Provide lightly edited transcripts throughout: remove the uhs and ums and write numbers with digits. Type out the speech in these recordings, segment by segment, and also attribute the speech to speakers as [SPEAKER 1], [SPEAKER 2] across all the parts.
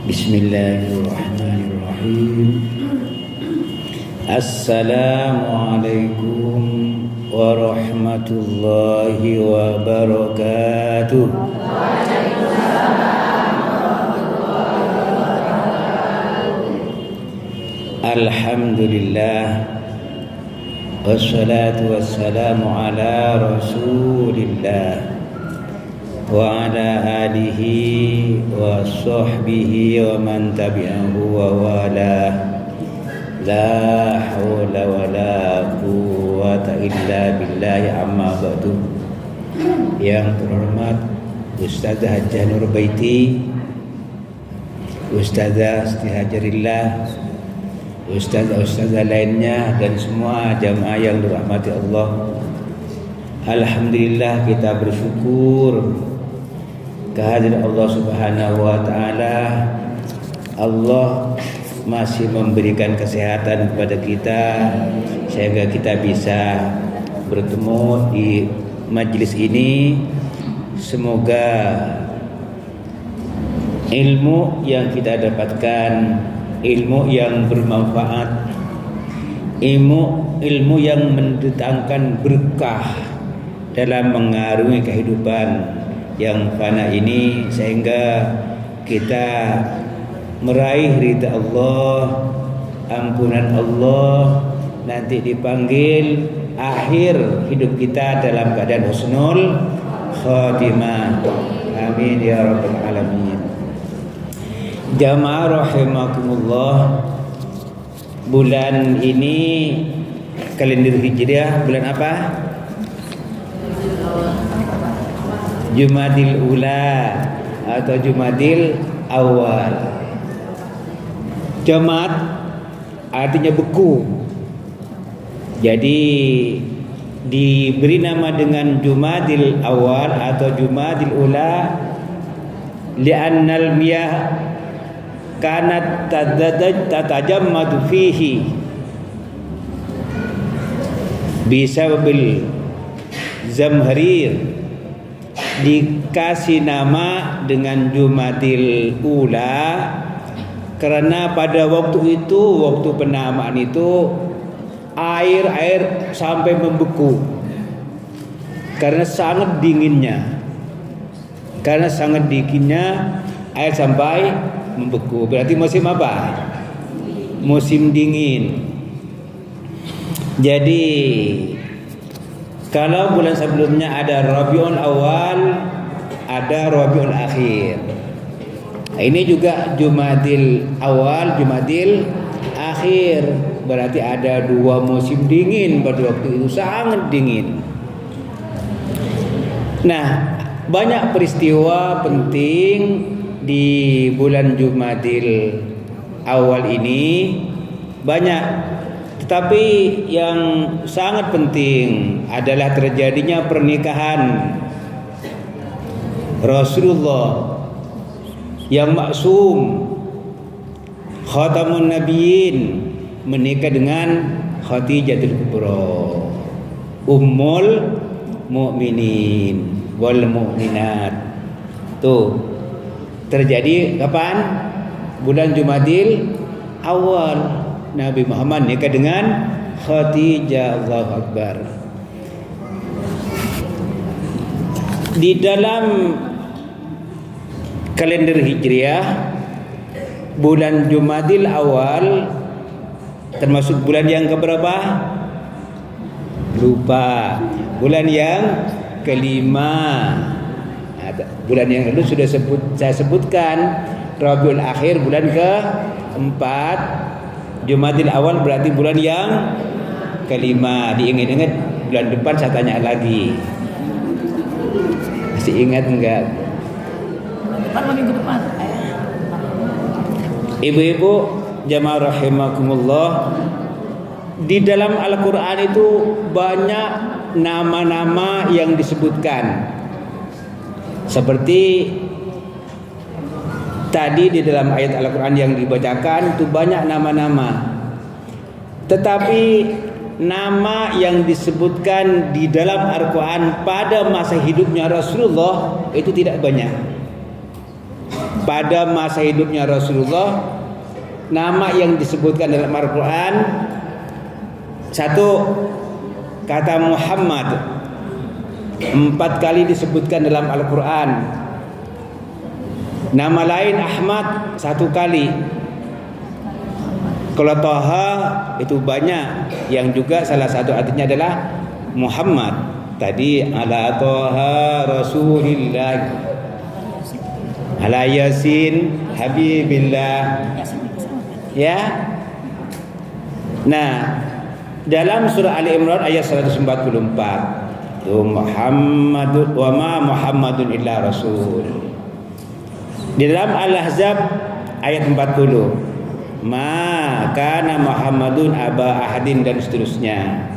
[SPEAKER 1] Bismillahirrahmanirrahim. Assalamualaikum warahmatullahi wabarakatuh. Alhamdulillah, wassalatu wassalamu ala rasulillah wa ala alihi wa sahbihi wa man tabi'ahu wa wala. La hawla wa la quwwata illa billahi, amma ba'du. Yang terhormat Ustazah Hajjah Nur Baiti, Ustazah Siti Hajarillah, Ustazah lainnya, dan semua jamaah yang dirahmati Allah. Alhamdulillah, kita bersyukur kehadiran Allah Subhanahu wa taala. Allah masih memberikan kesehatan kepada kita sehingga kita bisa bertemu di majelis ini. Semoga ilmu yang kita dapatkan, ilmu yang bermanfaat, ilmu yang mendatangkan berkah dalam mengarungi kehidupan yang fana ini, sehingga kita meraih ridha Allah, ampunan Allah, nanti dipanggil akhir hidup kita dalam keadaan husnul khatimah. Amin ya rabbal alamin. Jamaah rahimakumullah, bulan ini kalender Hijriah bulan apa? Jumadil Ula atau Jumadil Awal. Jamad artinya beku. Jadi diberi nama dengan Jumadil Awal atau Jumadil Ula li'annal miyah kanat tatajammadu fihi bisababil zamharir. Dikasih nama dengan Jumadil Ula karena pada waktu itu, waktu penamaan itu, air sampai membeku karena sangat dinginnya. Air sampai membeku. Berarti musim apa? Musim dingin. Jadi kalau bulan sebelumnya ada Rabiul Awal, ada Rabiul Akhir. Ini juga Jumadil Awal, Jumadil Akhir. Berarti ada dua musim dingin pada waktu itu, sangat dingin. Nah, banyak peristiwa penting di bulan Jumadil Awal ini, banyak. Tetapi yang sangat penting adalah terjadinya pernikahan Rasulullah yang maksum, Khatamun Nabiyyin, menikah dengan Khadijatul Kubra, Ummul Mukminin wal Mukminat. Tuh terjadi kapan? Bulan Jumadil Awal. Nabi Muhammad nikah dengan Khadijah. Allahu Akbar. Di dalam kalender Hijriah, bulan Jumadil Awal termasuk bulan yang keberapa? Lupa. Bulan yang kelima. Bulan yang lalu sudah saya sebutkan. Rabiul Akhir bulan keempat. Jumadil Awal berarti bulan yang kelima. Diingat-ingat, bulan depan saya tanya lagi. Masih ingat enggak?
[SPEAKER 2] Minggu depan.
[SPEAKER 1] Ibu-ibu jamaah rahimakumullah, di dalam Al-Quran itu banyak nama-nama yang disebutkan. Seperti tadi di dalam ayat Al-Quran yang dibacakan itu banyak nama-nama. Tetapi nama yang disebutkan di dalam Al-Quran pada masa hidupnya Rasulullah itu tidak banyak. pada masa hidupnya Rasulullah, nama yang disebutkan dalam Al-Quran, satu, kata Muhammad 4 kali disebutkan dalam Al-Quran. Nama lain Ahmad 1 kali. Kalau Toha itu banyak, yang juga salah satu artinya adalah Muhammad. Tadi ala Toha Rasulillah, ala Yasin Habibillah. Ya. Nah, dalam surah Ali Imran ayat 144, tu Muhammadun wa ma Muhammadun illa rasul. Di dalam Al-Ahzab ayat 40, ma kana Muhammadun aba ahadin, dan seterusnya.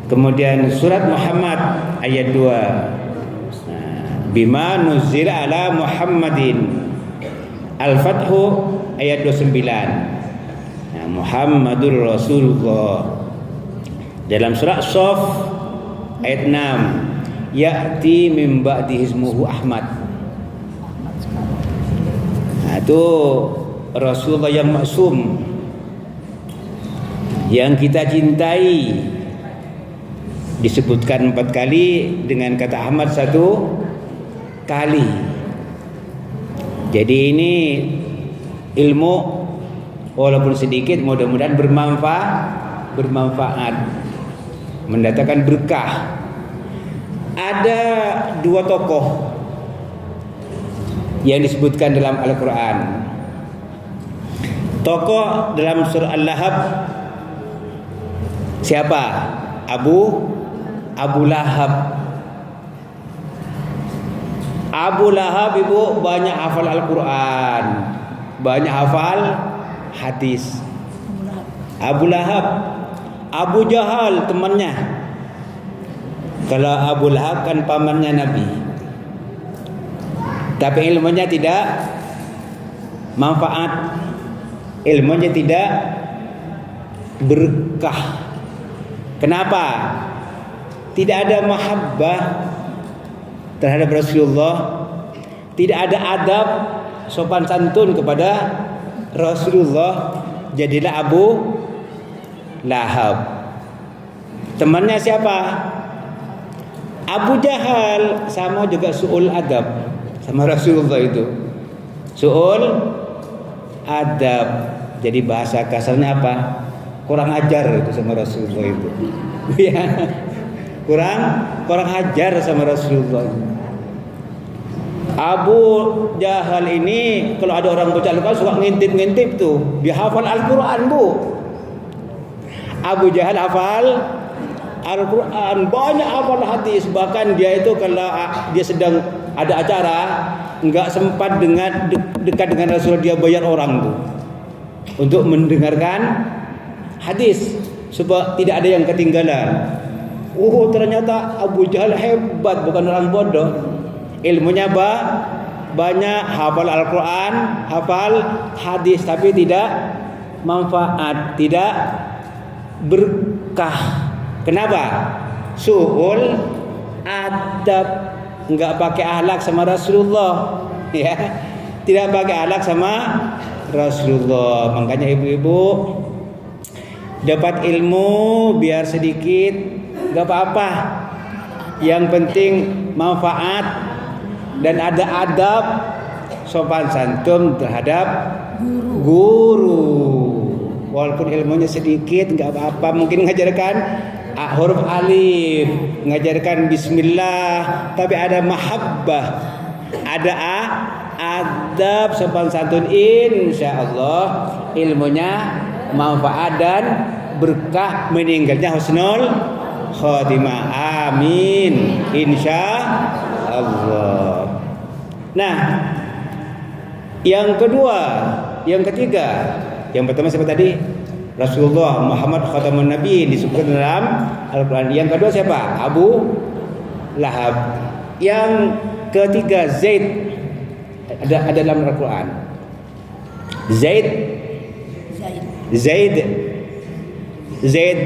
[SPEAKER 1] Kemudian surat Muhammad ayat 2, bima nuzila ala Muhammadin. Al-Fathu ayat 29, Muhammadur Rasulullah. Dalam surah Shaf ayat 6, ya'ti min ba'di ismuhu Ahmad. Nah, itu Rasulullah yang maksum, yang kita cintai, disebutkan 4 kali, dengan kata Ahmad 1 kali. Jadi ini ilmu walaupun sedikit, mudah-mudahan bermanfaat, mendatangkan berkah. Ada 2 tokoh yang disebutkan dalam Al-Quran. Tokoh dalam surah Al-Lahab siapa? Abu Lahab. Abu Lahab ibu banyak hafal Al-Quran, banyak hafal hadis. Abu Lahab, Abu Jahal temannya. Kalau Abu Lahab kan pamannya Nabi, tapi ilmunya tidak manfaat, ilmunya tidak berkah. Kenapa? Tidak ada mahabbah terhadap Rasulullah, tidak ada adab sopan santun kepada Rasulullah. Jadilah Abu Lahab. Temannya siapa? Abu Jahal, sama juga su'ul adab sama Rasulullah itu. Su'ul adab. Jadi bahasa kasarnya apa? Kurang ajar itu sama Rasulullah itu. Ya. Kurang ajar sama Rasulullah. Abu Jahal ini kalau ada orang baca Al-Quran suka ngintip-ngintip tuh. Dia hafal Al-Quran, Bu. Abu Jahal hafal Al-Quran, banyak hafal hadis. Bahkan dia itu kalau dia sedang ada acara, enggak sempat dekat dengan Rasulullah, dia bayar orang tuh untuk mendengarkan hadis supaya tidak ada yang ketinggalan. Ternyata Abu Jahal hebat, bukan orang bodoh. Ilmunya banyak, hafal Al-Quran, hafal hadis, tapi tidak manfaat, tidak berkah. Kenapa? Su'ul adab, enggak pakai akhlak sama Rasulullah, ya. Tidak pakai akhlak sama Rasulullah. Makanya ibu-ibu dapat ilmu biar sedikit, enggak apa-apa. Yang penting manfaat dan ada adab sopan santun terhadap guru. Walaupun ilmunya sedikit enggak apa-apa. Mungkin mengajarkan huruf alif, mengajarkan bismillah, tapi ada mahabbah, ada adab sopan santun, insyaallah ilmunya manfaat dan berkah, meninggalnya husnul khotimah. Amin, insyaallah. Nah, yang kedua, yang ketiga, yang pertama siapa tadi? Rasulullah Muhammad khatamun Nabi disebutkan dalam Al-Quran. Yang kedua siapa? Abu Lahab. Yang ketiga Zaid, ada dalam Al-Quran. Zaid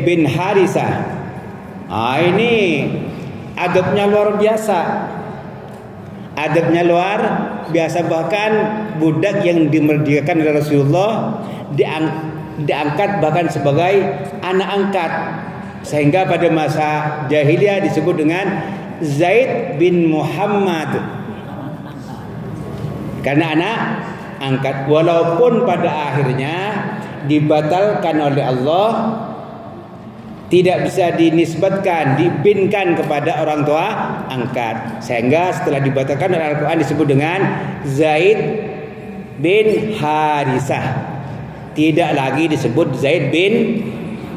[SPEAKER 1] bin Harisah. Ini adabnya luar biasa. adabnya luar biasa. Bahkan budak yang dimerdekakan oleh Rasulullah diangkat bahkan sebagai anak angkat, sehingga pada masa jahiliyah disebut dengan Zaid bin Muhammad karena anak angkat, walaupun pada akhirnya dibatalkan oleh Allah, tidak bisa dinisbatkan, dibinkan kepada orang tua angkat, sehingga setelah dibatalkan oleh Al-Quran disebut dengan Zaid bin Harisah, tidak lagi disebut Zaid bin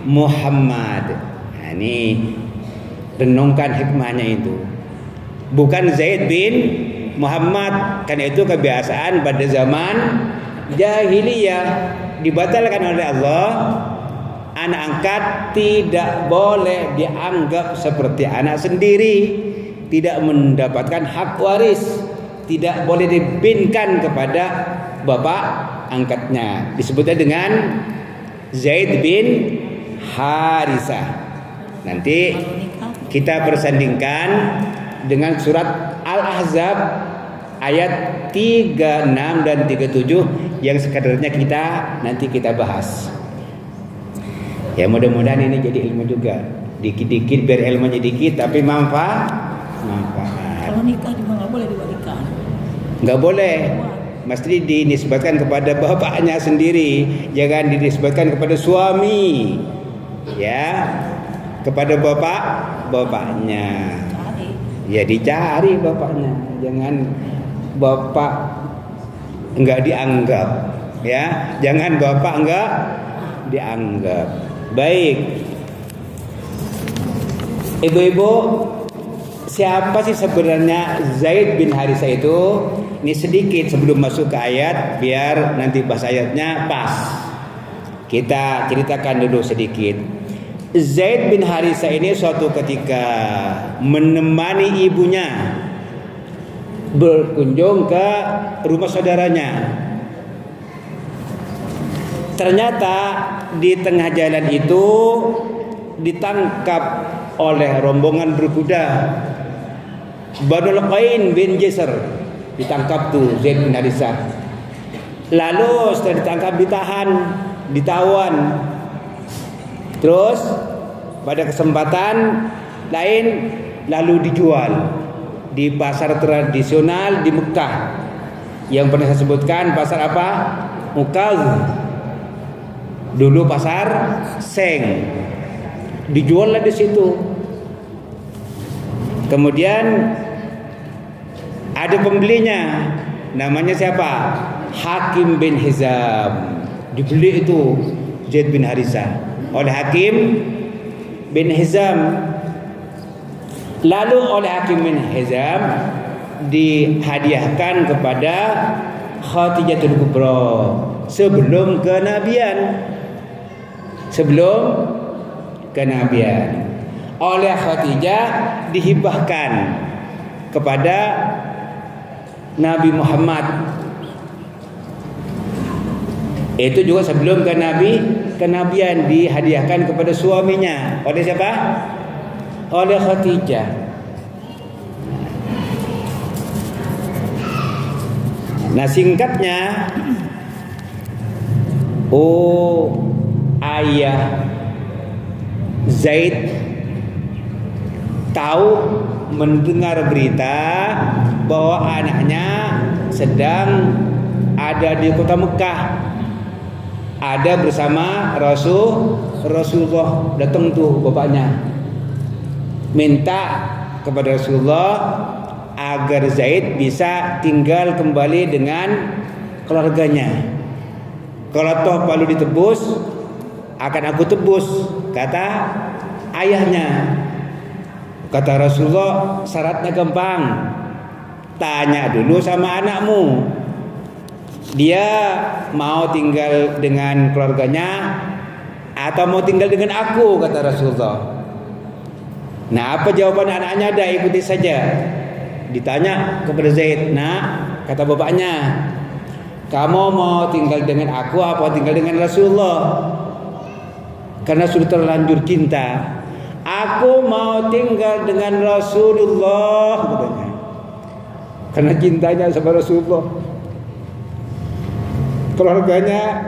[SPEAKER 1] Muhammad. Nah, ini renungkan hikmahnya itu, bukan Zaid bin Muhammad, karena itu kebiasaan pada zaman jahiliyah, dibatalkan oleh Allah. Anak angkat tidak boleh dianggap seperti anak sendiri, tidak mendapatkan hak waris, tidak boleh dibinkan kepada bapak angkatnya. Disebutnya dengan Zaid bin Harisah. Nanti kita bersandingkan dengan surat Al-Ahzab ayat 36 dan 37 yang sekadarnya nanti kita bahas. Ya, mudah-mudahan ini jadi ilmu juga. Dikit-dikit biar ilmunya dikit tapi manfaat.
[SPEAKER 2] Kalau nikah juga nggak boleh dibalikan.
[SPEAKER 1] Nggak boleh. Mesti dinisbatkan kepada bapaknya sendiri, jangan dinisbatkan kepada suami. Ya, kepada bapaknya. Ya dicari bapaknya, jangan bapak enggak dianggap, ya, jangan bapak enggak dianggap. Baik, ibu-ibu, siapa sih sebenarnya Zaid bin Harisah itu? Ini sedikit sebelum masuk ke ayat, biar nanti bahas ayatnya pas. Kita ceritakan dulu sedikit. Zaid bin Harisah ini suatu ketika menemani ibunya berkunjung ke rumah saudaranya. Ternyata di tengah jalan itu ditangkap oleh rombongan berkuda Banu Luqain bin Jisr. Ditangkap tuh Zaid bin Harisah. Lalu setelah ditangkap ditawan. Terus pada kesempatan lain lalu dijual di pasar tradisional di Mekah yang pernah saya sebutkan. Pasar apa? Mukaz. Dulu pasar Seng. Dijuallah di situ. Kemudian ada pembelinya, namanya siapa? Hakim bin Hizam. Dibeli itu Zaid bin Harisah oleh Hakim bin Hizam. Lalu oleh Hakim bin Hizam dihadiahkan kepada Khadijatul Kubra sebelum kenabian. Oleh Khadijah dihibahkan kepada Nabi Muhammad. Itu juga sebelum kenabian dihadiahkan kepada suaminya. Oleh siapa? Oleh Khadijah. Nah, singkatnya, ayah Zaid tahu mendengar berita bahwa anaknya sedang ada di kota Mekah, ada bersama Rasulullah. Datang tuh bapaknya minta kepada Rasulullah agar Zaid bisa tinggal kembali dengan keluarganya. Kalau toh perlu ditebus, akan aku tebus, kata ayahnya. Kata Rasulullah, syaratnya gampang. Tanya dulu sama anakmu, dia mau tinggal dengan keluarganya atau mau tinggal dengan aku, kata Rasulullah. Nah, apa jawaban anaknya? Dah ikuti saja. Ditanya kepada Zaid, nah, kata bapaknya, kamu mau tinggal dengan aku apa tinggal dengan Rasulullah? Karena sudah terlanjur cinta. Aku mau tinggal dengan Rasulullah, katanya. karena cintanya sama Rasulullah. Keluarganya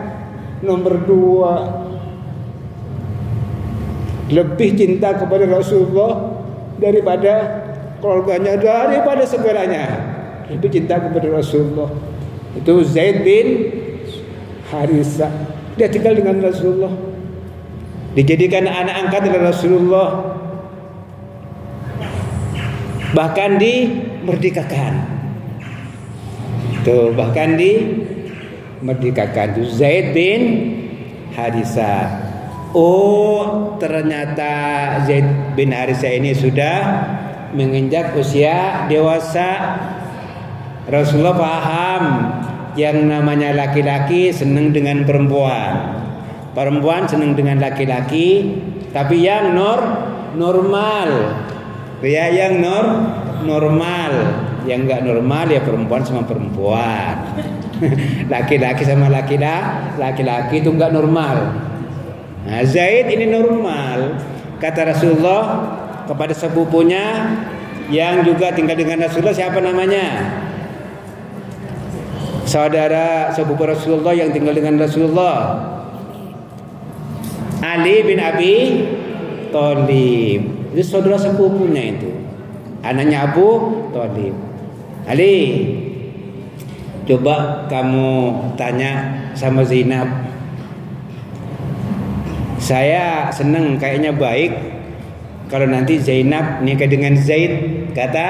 [SPEAKER 1] nomor 2, lebih cinta kepada Rasulullah daripada keluarganya, daripada segalanya, lebih cinta kepada Rasulullah. Itu Zaid bin Harisah. Dia tinggal dengan Rasulullah, dijadikan anak angkat oleh Rasulullah, bahkan dimerdekakan. Tuh, bahkan dimerdekakan. Itu Zaid bin Harisah. Oh, ternyata Zaid bin Harisah ini sudah menginjak usia dewasa. Rasulullah paham yang namanya laki-laki senang dengan perempuan, perempuan senang dengan laki-laki, tapi yang normal, ya, yang normal, yang enggak normal ya perempuan sama perempuan. Laki-laki sama laki-laki itu enggak normal. Nah, Zaid ini normal. Kata Rasulullah kepada sepupunya yang juga tinggal dengan Rasulullah, siapa namanya? Saudara sepupu Rasulullah yang tinggal dengan Rasulullah, Ali bin Abi Thalib. Itu saudara sepupunya, itu anaknya Abu Thalib. Ali, coba kamu tanya sama Zainab. Saya senang, kayaknya baik kalau nanti Zainab nikah dengan Zaid. Kata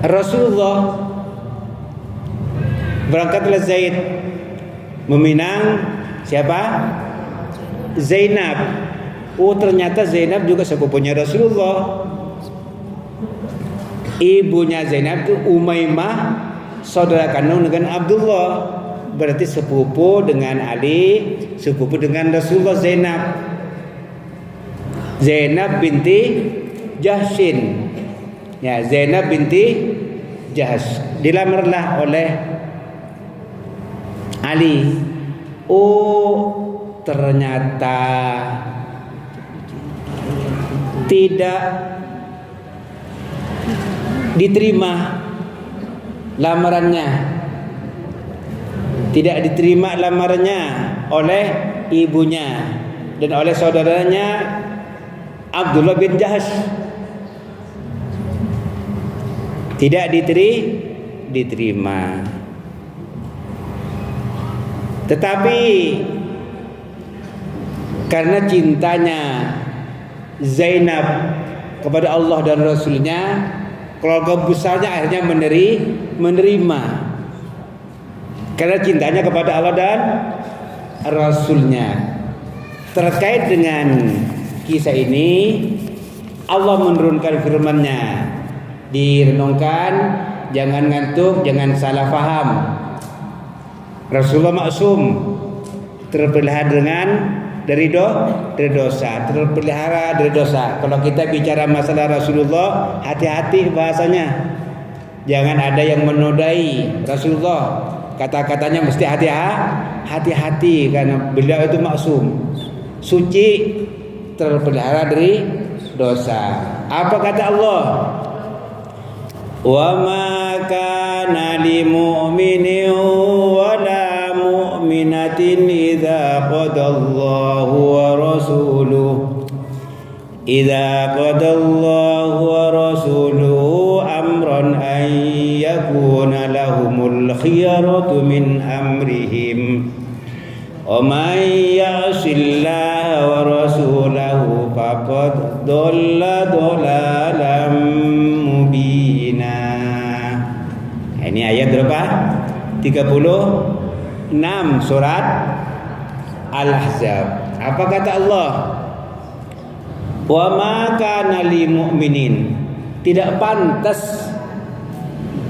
[SPEAKER 1] Rasulullah. Berangkatlah Zaid meminang siapa? Zainab. Oh, ternyata Zainab juga sepupunya Rasulullah. Ibunya Zainab itu Umaymah, saudara kandung dengan Abdullah. Berarti sepupu dengan Ali, sepupu dengan Rasulullah. Zainab binti Jahshin. Ya, Zainab binti Jahsh dilamarlah oleh Ali. Oh, ternyata tidak diterima lamarannya. Tidak diterima lamarannya oleh ibunya dan oleh saudaranya Abdullah bin Jahsh. Tidak diterima. Tetapi karena cintanya Zainab kepada Allah dan Rasulnya, keluarga besarnya akhirnya menerima. Karena cintanya kepada Allah dan Rasulnya. Terkait dengan kisah ini, Allah menurunkan firman-Nya. Direnungkan, jangan ngantuk, jangan salah paham. Rasulullah maksum, terpelihara dari dosa, terpelihara dari dosa. Kalau kita bicara masalah Rasulullah, hati-hati bahasanya. Jangan ada yang menodai Rasulullah. Kata-katanya mesti hati-hati karena beliau itu maksum, suci, terpelihara dari dosa. Apa kata Allah? Wa ma kana lil mu'minin wa la mu'minatin idza qadallahu wa rasuluhu wa rasuluhu amran an yakuna lahumul khiyaratu min amrihim wa man ya'sillaha wa rasulahu faqad dhalla dhalalan mubina. Ini ayat berapa? 36 surat Al-Ahzab. Apa kata Allah? Wa ma kana lil mu'minin, tidak pantas,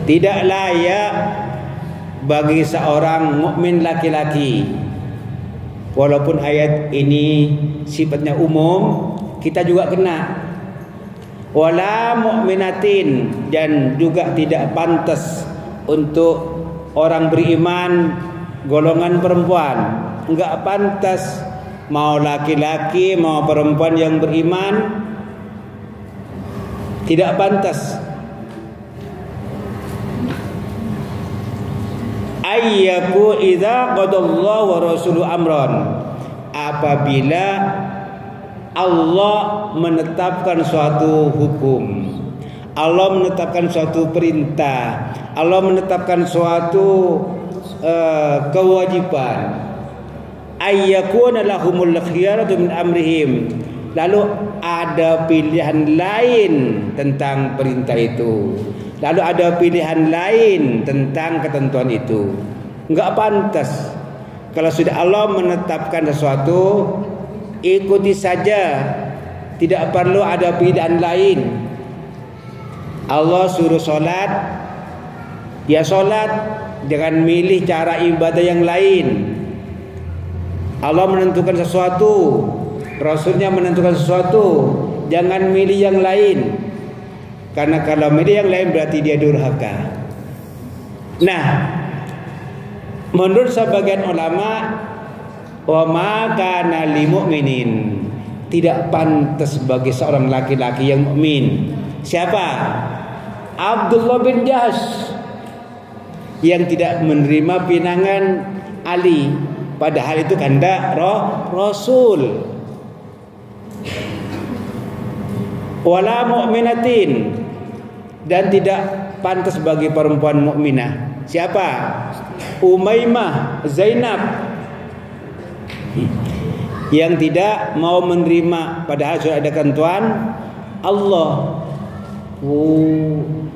[SPEAKER 1] tidak layak bagi seorang mukmin laki-laki. Walaupun ayat ini sifatnya umum, kita juga kena. Wala mu'minatin, dan juga tidak pantas untuk orang beriman golongan perempuan. Enggak pantas, mau laki-laki mau perempuan yang beriman, tidak pantas. ayyaku idza qadallahu wa rasuluhu amran, apabila Allah menetapkan suatu hukum, Allah menetapkan suatu perintah, Allah menetapkan suatu kewajiban, ayyakuna lahumul khiyaratu min amrihim, lalu ada pilihan lain tentang perintah itu, lalu ada pilihan lain tentang ketentuan itu. Enggak pantas kalau sudah Allah menetapkan sesuatu, ikuti saja, tidak perlu ada pilihan lain. Allah suruh sholat, ya sholat, jangan milih cara ibadah yang lain. Allah menentukan sesuatu, Rasulnya menentukan sesuatu, jangan milih yang lain. Karena kalau milih yang lain berarti dia durhaka. Nah, menurut sebagian ulama, wa ma kana lil mu'minin, tidak pantas bagi seorang laki-laki yang mukmin. Siapa? Abdullah bin Jahsh yang tidak menerima pinangan Ali, padahal itu kehendak Rasul. Wala mu'minatin, dan tidak pantas bagi perempuan mukminah. Siapa? Umaymah, Zainab, yang tidak mau menerima padahal sudah ada ketentuan Allah.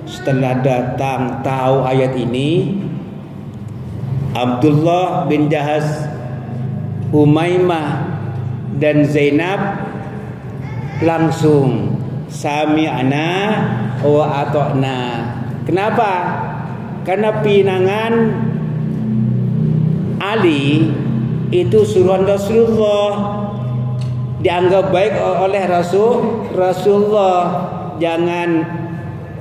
[SPEAKER 1] Setelah datang tahu ayat ini, Abdullah bin Jahsh, Umaymah dan Zainab langsung sami'na wa ata'na. Kenapa? Karena pinangan Ali itu suruhan Rasulullah, dianggap baik oleh Rasulullah. Jangan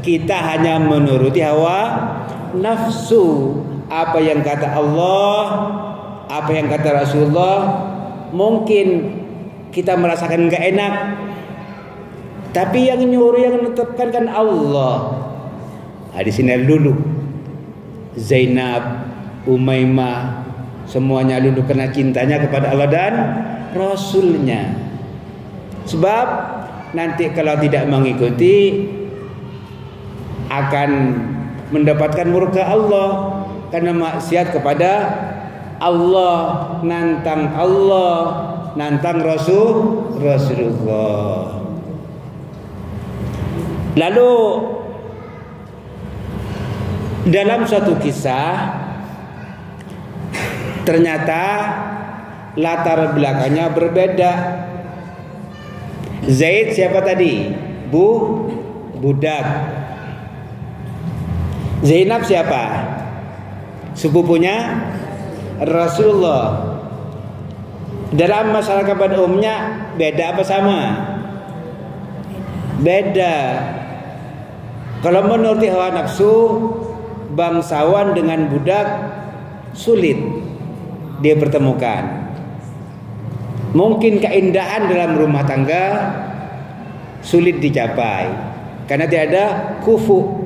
[SPEAKER 1] kita hanya menuruti hawa nafsu. Apa yang kata Allah, apa yang kata Rasulullah, mungkin kita merasakan gak enak, tapi yang nyuruh, yang menetapkan kan Allah. Di sini dulu Zainab, Umaymah, semuanya luluh karena cintanya kepada Allah dan Rasulnya. Sebab nanti kalau tidak mengikuti akan mendapatkan murka Allah, karena maksiat kepada Allah, nantang Rasulullah. Lalu dalam suatu kisah ternyata latar belakangnya berbeda. Zaid siapa tadi? Budak. Zainab siapa? Sepupunya Rasulullah. Dalam masyarakat pada umumnya beda apa sama? Beda. Kalau menuruti hawa nafsu, bangsawan dengan budak sulit dia pertemukan. Mungkin keindahan dalam rumah tangga sulit dicapai karena tidak ada kufu.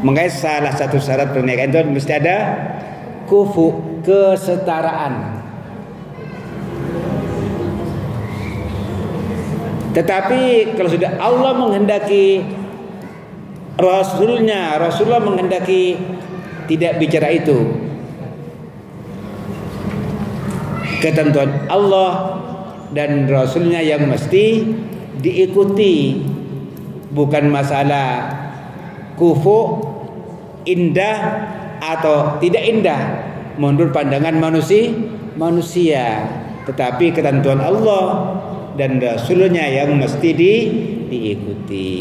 [SPEAKER 1] Makanya salah satu syarat pernikahan itu mesti ada kufu, kesetaraan. Tetapi kalau sudah Allah menghendaki, Rasulullah menghendaki, tidak bicara itu. Ketentuan Allah dan Rasulnya yang mesti diikuti, bukan masalah kufu, indah atau tidak indah menurut pandangan manusia, tetapi ketentuan Allah dan Rasulnya yang mesti diikuti.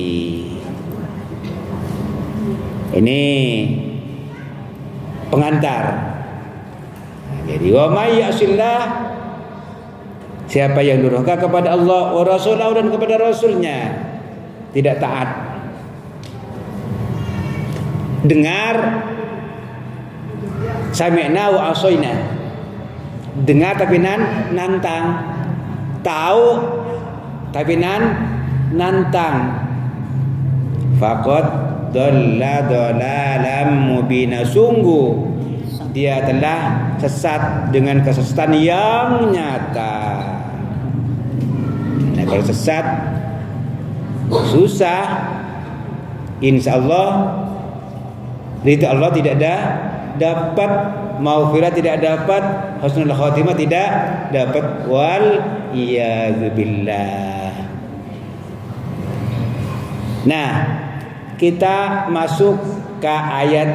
[SPEAKER 1] Ini pengantar. Jadi wa may ya'sillah, siapa yang durhaka kepada Allah wa Rasulahu dan kepada Rasulnya, tidak taat. Dengar sami'na wa asoina, dengar tapi nantang, tahu tapi nantang. Faqad dhalla dhalalam mubina, sungguh dia telah sesat dengan kesesatan yang nyata. Nah, kalau sesat susah, insya Allah ridha Allah tidak dapat, maghfirah tidak dapat, husnul khatimah tidak dapat, wal iyadzubillah. Nah, kita masuk ke ayat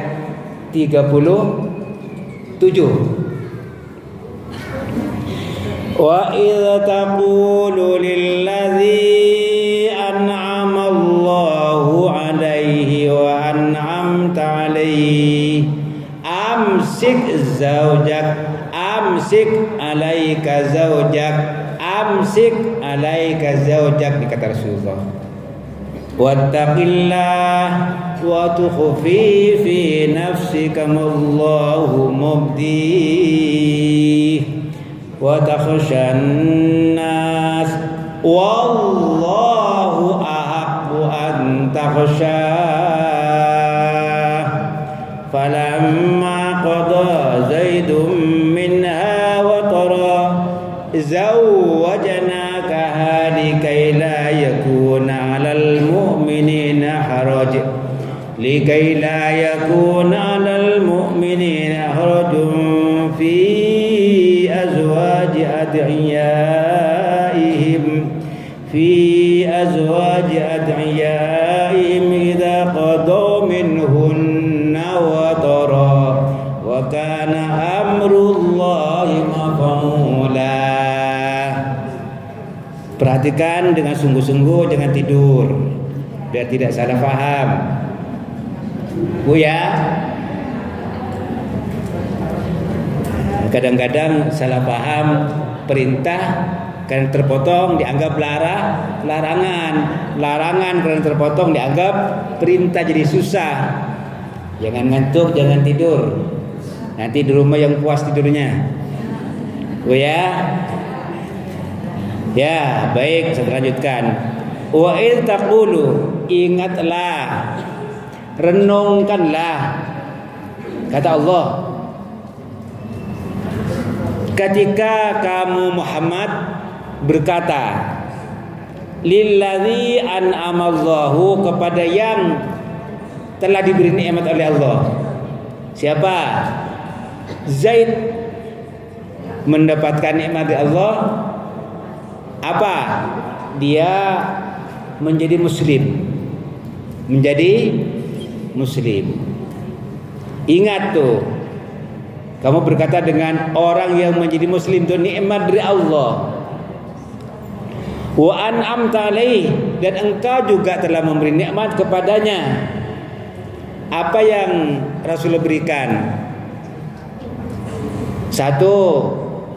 [SPEAKER 1] 37. Wa idza taqulu lilladzi an'ama Allahu 'alaihi wa an'amta 'alaihi amsik zaujak, amsik 'alaika zaujak, amsik 'alaika zaujak, dikata Rasulullah. Wattaqillah wa tukhfi fi nafsika mallahu mubdih wa takhshan nas wallahu ahaqqu an takhshah. Falamma qada Zaidun minha watara zawwajnakaha likay la yakuna 'alal mu'minina haraj, likay la yakuna 'alal mu'minina harajun fi azwaji adiyaihim, fi azwaji adiyaihim idza qadaw minhunna watara wa kana amrullahi maf'ula. Perhatikan dengan sungguh-sungguh, jangan tidur biar tidak salah paham. Bu ya, kadang-kadang salah paham perintah karena terpotong dianggap larangan, larangan karena terpotong dianggap perintah, jadi susah. Jangan ngantuk, jangan tidur, nanti di rumah yang puas tidurnya. Bu ya. Ya, baik, saya lanjutkan. Wa il taqulu, ingatlah, renungkanlah, kata Allah, ketika kamu Muhammad berkata lilladzi an'amallahu, kepada yang telah diberi nikmat oleh Allah. Siapa? Zaid mendapatkan nikmat dari Allah. Apa? Dia menjadi muslim. Menjadi muslim. Ingat tuh, kamu berkata dengan orang yang menjadi muslim itu nikmat dari Allah. Wa an'amta alaih, dan engkau juga telah memberi nikmat kepadanya. Apa yang Rasul berikan? Satu,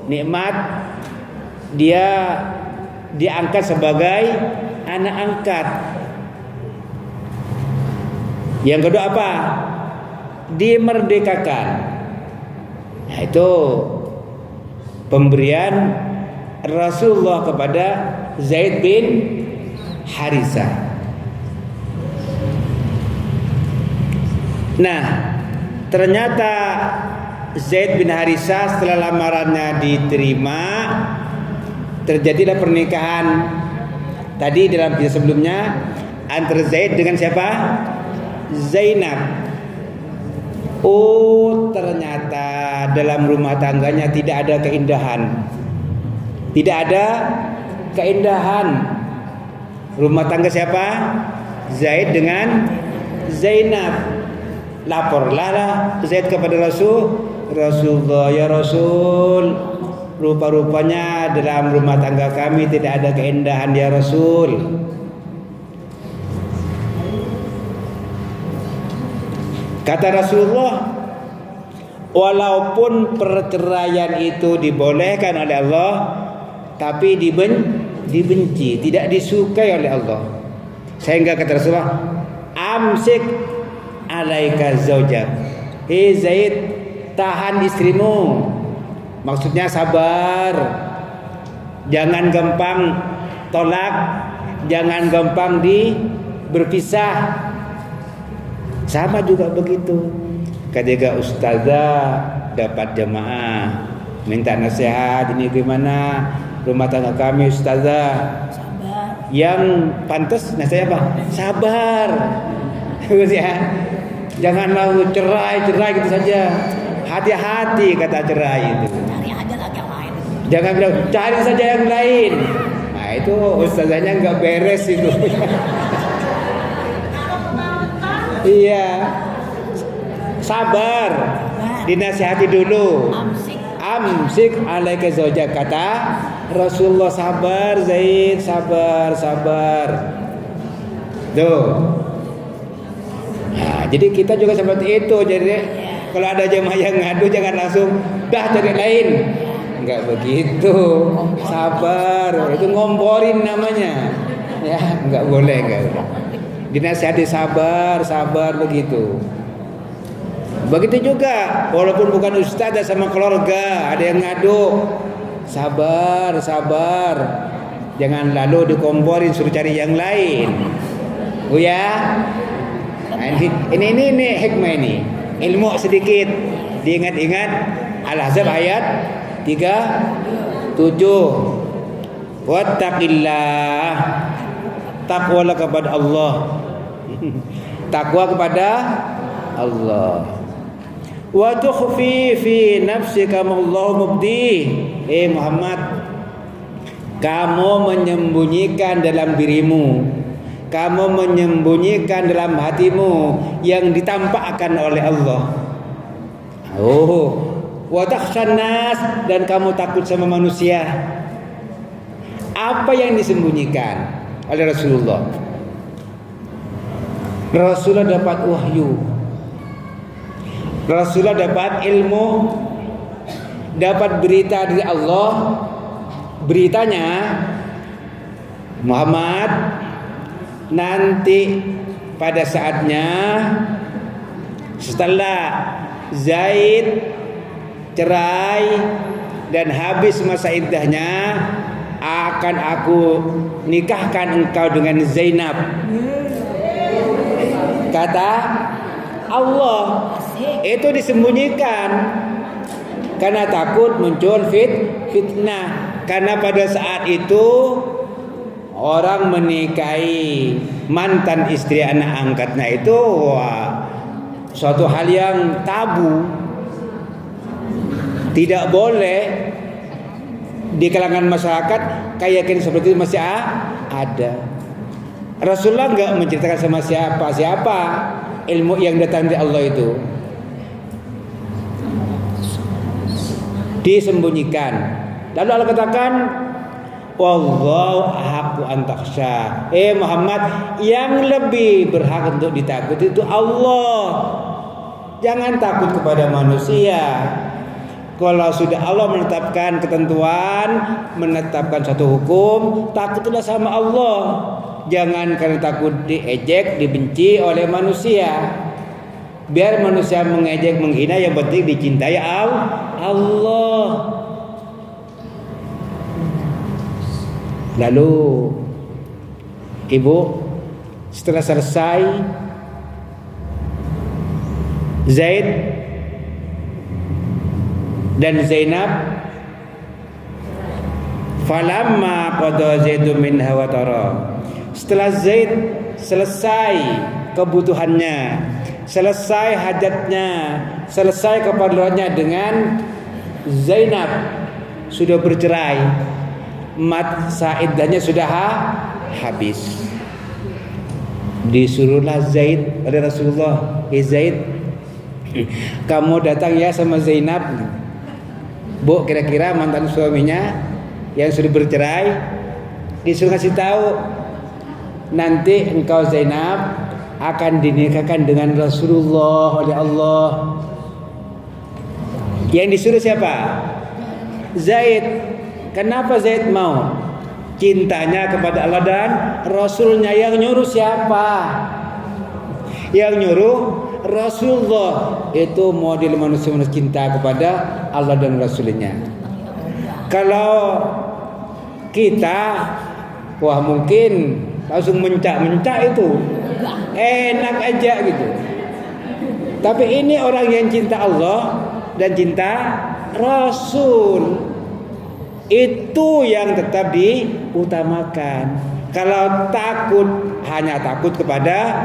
[SPEAKER 1] nikmat dia diangkat sebagai anak angkat. Yang kedua apa? Dimerdekakan. Nah, itu pemberian Rasulullah kepada Zaid bin Harisah. Nah, ternyata Zaid bin Harisah setelah lamarannya diterima, terjadilah pernikahan. Tadi dalam kisah sebelumnya antara Zaid dengan siapa? Zainab. Oh, ternyata dalam rumah tangganya tidak ada keindahan. Tidak ada keindahan. Rumah tangga siapa? Zaid dengan Zainab. Laporlah Zaid kepada Rasulullah, ya Rasul, rupa-rupanya dalam rumah tangga kami tidak ada keindahan ya Rasul. Kata Rasulullah, walaupun perceraian itu dibolehkan oleh Allah, tapi dibenci, tidak disukai oleh Allah. Sehingga kata Rasulullah, amsik alaika zaujak. Hei Zaid, tahan istrimu. Maksudnya sabar. Jangan gampang tolak, jangan gampang berpisah. Sama juga begitu. Ketika ustazah dapat jamaah, minta nasihat, ini gimana rumah tangga kami ustazah.
[SPEAKER 2] Sabar.
[SPEAKER 1] Yang pantas nasihat apa? Sabar. Bagus ya. Jangan lalu cerai gitu saja. Hati-hati kata cerai itu.
[SPEAKER 2] Cari aja lagi yang lain.
[SPEAKER 1] Jangan bilang cari saja yang lain. Nah itu ustazahnya nggak beres itu. Iya. Sabar. Dinasihati dulu. Amsik alaika zaujak, kata Rasulullah. Sabar Zaid, sabar. Tuh. Nah, jadi kita juga seperti itu. Jadi kalau ada jemaah yang ngadu jangan langsung dah cari lain. Enggak begitu. Sabar, itu ngomporin namanya. Ya, enggak boleh. Dinasihati sabar begitu. Begitu juga walaupun bukan ustaz sama keluarga, ada yang ngadu. Sabar. Jangan lalu dikomporin suruh cari yang lain. Oh ya. Nah, ini hikmah ini. Ilmu sedikit diingat-ingat. Al-Ahzab ayat 37. Wattaqillah. Takwalah kepada Allah. Takwa kepada Allah. Wa tukhfi fi nafsika ma Allah mubdi. Muhammad, kamu menyembunyikan dalam dirimu, kamu menyembunyikan dalam hatimu yang ditampakkan oleh Allah. Wa takhshan nas, dan kamu takut sama manusia. Apa yang disembunyikan oleh Rasulullah? Rasulullah dapat wahyu, Rasulullah dapat ilmu, dapat berita dari Allah. Beritanya, Muhammad, nanti pada saatnya setelah Zaid cerai dan habis masa iddahnya, akan aku nikahkan engkau dengan Zainab. Kata Allah. Itu disembunyikan karena takut muncul fitnah. Karena pada saat itu orang menikahi mantan istri anak angkatnya itu suatu hal yang tabu, tidak boleh di kalangan masyarakat. Kayak seperti itu masih ada. Rasulullah enggak menceritakan sama siapa ilmu yang datang dari Allah itu, disembunyikan. Lalu Allah katakan, wallahu ahaqqu an takhsha. Muhammad, yang lebih berhak untuk ditakuti itu Allah. Jangan takut kepada manusia. Kalau sudah Allah menetapkan ketentuan, menetapkan satu hukum, takutlah sama Allah. Jangan karena takut diejek, dibenci oleh manusia. Biar manusia mengejek, menghina, yang penting dicintai Allah. Lalu ibu setelah selesai Zaid dan Zainab, falamma qada Zaidun minha watara, setelah Zaid selesai kebutuhannya, selesai hajatnya, selesai keperluannya dengan Zainab, sudah bercerai, masa iddahnya sudah habis, disuruhlah Zaid oleh Rasulullah, Zaid, kamu datang ya sama Zainab. Bu, kira-kira mantan suaminya yang sudah bercerai disuruh kasih tahu, nanti engkau Zainab akan dinikahkan dengan Rasulullah oleh Allah. Yang disuruh siapa? Zaid. Kenapa Zaid mau? Cintanya kepada Allah dan Rasulnya. Yang nyuruh siapa? Yang nyuruh Rasulullah. Itu model manusia cinta kepada Allah dan Rasulnya. Kalau kita, wah mungkin langsung mencak-mencak itu, enak aja gitu. Tapi ini orang yang cinta Allah dan cinta Rasul. Itu yang tetap diutamakan. Kalau takut, hanya takut kepada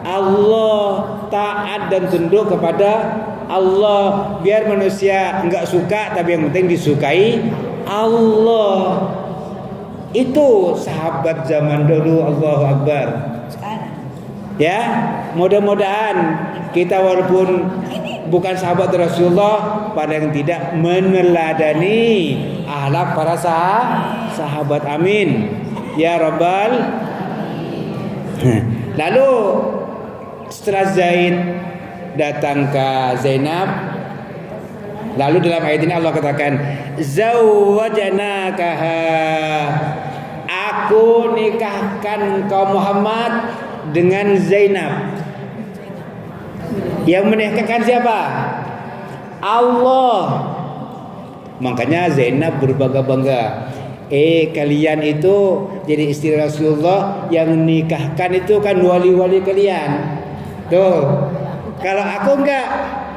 [SPEAKER 1] Allah, taat dan tunduk kepada Allah. Biar manusia enggak suka, tapi yang penting disukai Allah. Itu sahabat zaman dulu. Allahu Akbar.
[SPEAKER 2] Sekarang
[SPEAKER 1] Ya, mudah-mudahan kita walaupun bukan sahabat Rasulullah, paling tidak meneladani akhlak para sahabat. Amin ya rabbal. Lalu setelah Zaid datang ke Zainab, lalu dalam ayat ini Allah katakan zawwajnakaha, aku nikahkan kaum Muhammad dengan Zainab. Yang menikahkan siapa? Allah. Makanya Zainab berbangga-bangga. Kalian itu jadi istri Rasulullah, yang nikahkan itu kan wali-wali kalian. Tuh. Kalau aku enggak,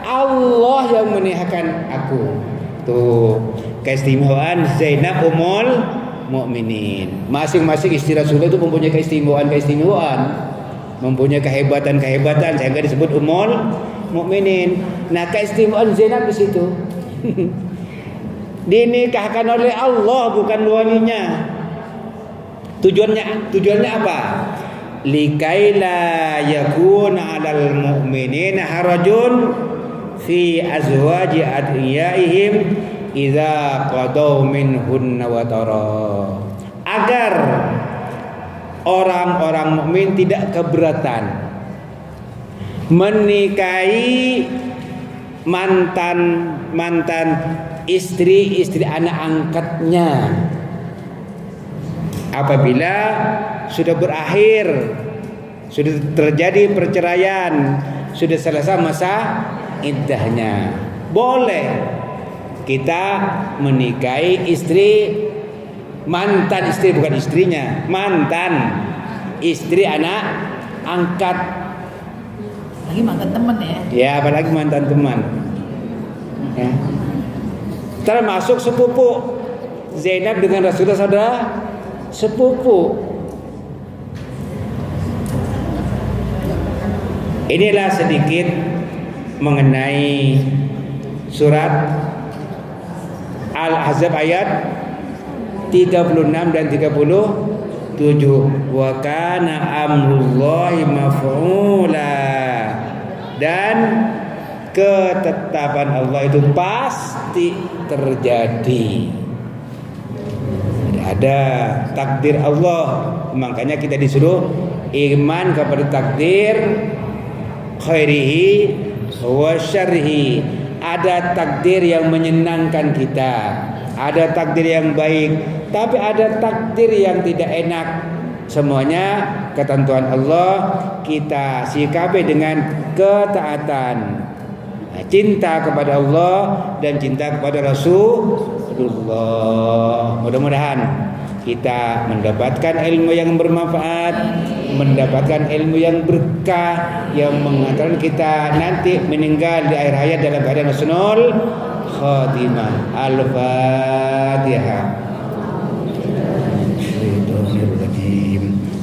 [SPEAKER 1] Allah yang menikahkan aku. Tuh, keistimewaan Zainab Ummul Mukminin. Masing-masing istri Rasulullah itu mempunyai keistimewaan, mempunyai kehebatan, sehingga disebut Ummul Mukminin. Nah, keistimewaan Zainab di situ. Dinikahkan oleh Allah, bukan walinya. Tujuannya apa? Likaila yakuna 'alal mu'minina harajun fi azwaji adiyaihim idza qadaw minhunna watara. Agar orang-orang mukmin tidak keberatan menikahi mantan istri anak angkatnya apabila sudah berakhir, sudah terjadi perceraian, sudah selesai masa iddahnya. Boleh kita menikahi mantan istri, bukan istrinya, mantan istri anak angkat.
[SPEAKER 2] lagi mantan teman ya.
[SPEAKER 1] Ya, apalagi mantan teman. Ya. Termasuk sepupu. Zainab dengan Rasulullah saudara sepupu. Inilah sedikit mengenai surat Al-Ahzab ayat 36 dan 37. Wa kana amrullahi maf'ula. Dan ketetapan Allah itu pasti terjadi. Ada takdir Allah, makanya kita disuruh iman kepada takdir khairihi wa syarrihi. Ada takdir yang menyenangkan kita, ada takdir yang baik, tapi ada takdir yang tidak enak. Semuanya ketentuan Allah, kita sikapi dengan ketaatan, cinta kepada Allah dan cinta kepada Rasulullah. Mudah-mudahan kita mendapatkan ilmu yang bermanfaat, mendapatkan ilmu yang berkah, yang mengantarkan kita nanti meninggal di akhir hayat dalam keadaan husnul khatimah. Al-Fatihah.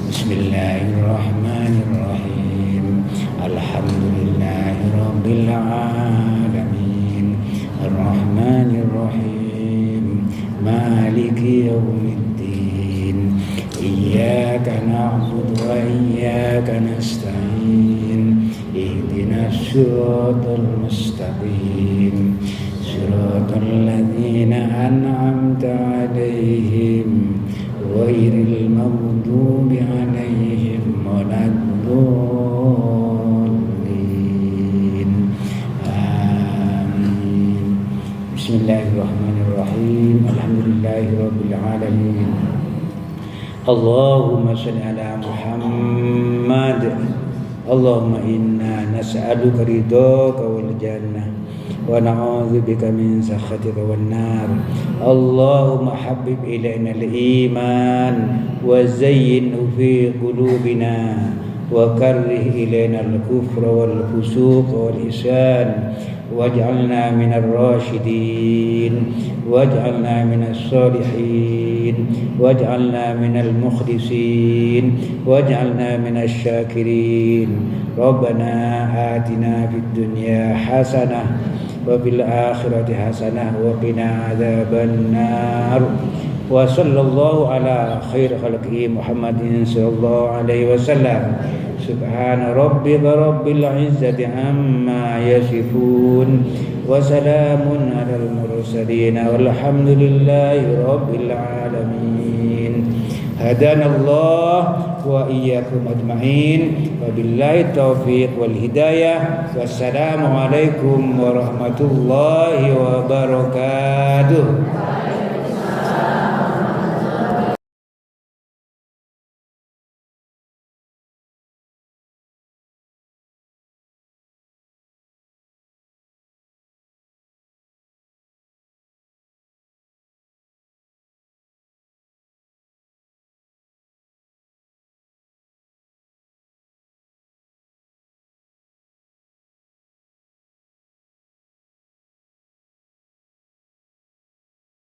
[SPEAKER 1] Bismillahirrahmanirrahim. Alhamdulillahirabbil alamin. Arrahmanirrahim. Maliki yaumiddin. Iyyaka na'budu wa iyyaka nasta'in. Ihdinas siratal mustaqim. Siratal ladzina an'amta 'alaihim ghairil maghdubi 'alaihim waladdallin. Amin. Bismillahirrahmanirrahim. Alhamdulillahirabbil alamin. Allahumma shalli ala Muhammad. Allahumma inna nas'aluka ridhaka wal jannah wa na'udzubika min sakhatika wan nar. Allahumma habbib ilaina al-iman wa zayyinhu fi qulubina wa karrih ilaina al-kufra wal fusuq wal isyan واجعلنا من الراشدين واجعلنا من الصالحين واجعلنا من المخلصين واجعلنا من الشاكرين ربنا آتنا في الدنيا حسنة وفي الآخرة حسنة وقنا عذاب النار وصلى الله على خير خلقه محمد صلى الله عليه وسلم سبحان ربك رب العزة عما يصفون وسلام على المرسلين والحمد لله رب العالمين هدانا الله وإياكم أجمعين وبالله التوفيق والهداية والسلام عليكم ورحمة الله وبركاته.